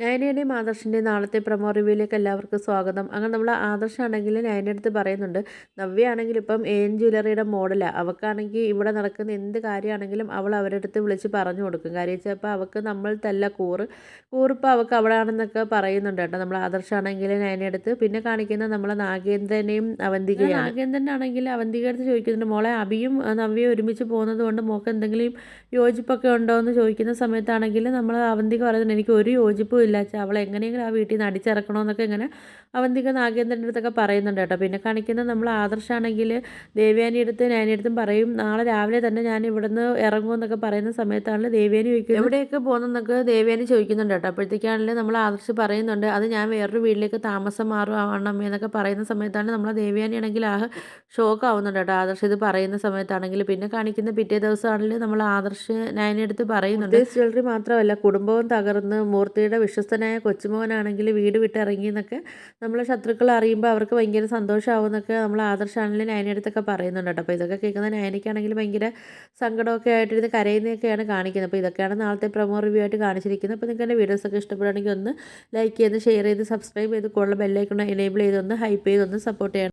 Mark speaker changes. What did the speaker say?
Speaker 1: നയനയുടെയും ആദർശിൻ്റെയും നാളത്തെ പ്രൊമോ റിവ്യൂയിലേക്ക് എല്ലാവർക്കും സ്വാഗതം. അങ്ങനെ നമ്മൾ ആദർശാണെങ്കിൽ നയനയുടെ അടുത്ത് പറയുന്നുണ്ട്, നവ്യയാണെങ്കിൽ ഇപ്പം എൻ ജ്വല്ലറിയുടെ മോഡലാണ്. അവൾക്കാണെങ്കിൽ ഇവിടെ നടക്കുന്ന എന്ത് കാര്യമാണെങ്കിലും അവൾ അവരുടെ അടുത്ത് വിളിച്ച് പറഞ്ഞു കൊടുക്കും. കാര്യം വെച്ചാൽ അപ്പോൾ അവൾക്ക് നമ്മൾ തല്ല കൂറിപ്പോൾ അവൾക്ക് അവിടെ ആണെന്നൊക്കെ പറയുന്നുണ്ട് കേട്ടോ. നമ്മൾ ആദർശാണെങ്കിൽ നയനയുടെ അടുത്ത് പിന്നെ കാണിക്കുന്ന നമ്മളെ നാഗേന്ദ്രനെയും അവന്തികയാണ്. നാഗേന്ദ്രനാണെങ്കിൽ അവന്തികയുടെ അടുത്ത് ചോദിക്കുന്നുണ്ട്, മോളെ അഭിയും നവ്യയും ഒരുമിച്ച് പോകുന്നത് കൊണ്ട് മോൾക്ക് എന്തെങ്കിലും യോജിപ്പൊക്കെ ഉണ്ടോ എന്ന് ചോദിക്കുന്ന സമയത്താണെങ്കിൽ നമ്മൾ അവന്തിക പറയുന്നുണ്ട്, എനിക്ക് ഒരു യോജിപ്പും ഇല്ല അച്ഛാ, അവളെ എങ്ങനെയെങ്കിലും ആ വീട്ടിൽ നിന്ന് അടിച്ചിറക്കണമെന്നൊക്കെ ഇങ്ങനെ അവന്തിക നാഗേന്ദ്രൻ്റെ അടുത്തൊക്കെ പറയുന്നുണ്ട് കേട്ടോ. പിന്നെ കാണിക്കുന്നത് നമ്മൾ ആദർശാണെങ്കിൽ ദേവയാനി അടുത്ത് നയനി അടുത്തും പറയും, നാളെ രാവിലെ തന്നെ ഞാൻ ഇവിടുന്ന് ഇറങ്ങുമെന്നൊക്കെ പറയുന്ന സമയത്താണ് ദേവയാനി ചോദിക്കുന്നത് എവിടെയൊക്കെ പോകുന്നതെന്നൊക്കെ ദേവയാനി ചോദിക്കുന്നുണ്ട് കേട്ടോ. അപ്പോഴത്തേക്കാണെങ്കിൽ നമ്മൾ ആദർശ് പറയുന്നുണ്ട്, അത് ഞാൻ വേറൊരു വീട്ടിലേക്ക് താമസം മാറുവാണമ്മേ എന്നൊക്കെ പറയുന്ന സമയത്താണ് നമ്മൾ ദേവയാനി ആണെങ്കിൽ ഷോക്ക് ആവുന്നുണ്ട് കേട്ടോ ആദർശ് ഇത് പറയുന്ന സമയത്താണെങ്കിൽ. പിന്നെ കാണിക്കുന്ന പിറ്റേ ദിവസമാണെങ്കിൽ നമ്മൾ ആദർശ് നയനി അടുത്ത് പറയുന്നുണ്ട്, ജ്വല്ലറി മാത്രമല്ല കുടുംബവും തകർന്ന് മൂർത്തിയുടെ വിശ്വസ്തനായ കൊച്ചുമോനാണെങ്കിൽ വീട് വിട്ടിറങ്ങി എന്നൊക്കെ നമ്മളെ ശത്രുക്കൾ അറിയുമ്പോൾ അവർക്ക് ഭയങ്കര സന്തോഷമാവുമെന്നൊക്കെ നമ്മൾ ആദർശാണെങ്കിൽ നയനയുടെ അടുത്തൊക്കെ പറയുന്നുണ്ട് കേട്ടോ. അപ്പോൾ ഇതൊക്കെ കേൾക്കുന്ന നയനയ്ക്കാണെങ്കിൽ ഭയങ്കര സങ്കടമൊക്കെ ആയിട്ടിരുന്ന് കരയുന്നതൊക്കെയാണ് കാണിക്കുന്നത്. അപ്പോൾ ഇതൊക്കെയാണ് നാളത്തെ പ്രൊമോ റിവ്യൂ ആയിട്ട് കാണിച്ചിരിക്കുന്നത്. അപ്പോൾ നിങ്ങൾക്ക് എൻ്റെ വീഡിയോസൊക്കെ ഇഷ്ടപ്പെടുകയാണെങ്കിൽ ഒന്ന് ലൈക്ക് ചെയ്ത് ഷെയർ ചെയ്ത് സബ്സ്ക്രൈബ് ചെയ്ത് കൂടുതൽ ബെല്ലൈക്കൺ എനേബിൾ ചെയ്തൊന്ന് ഹൈപ്പ് ചെയ്തൊന്ന് സപ്പോർട്ട് ചെയ്യണം.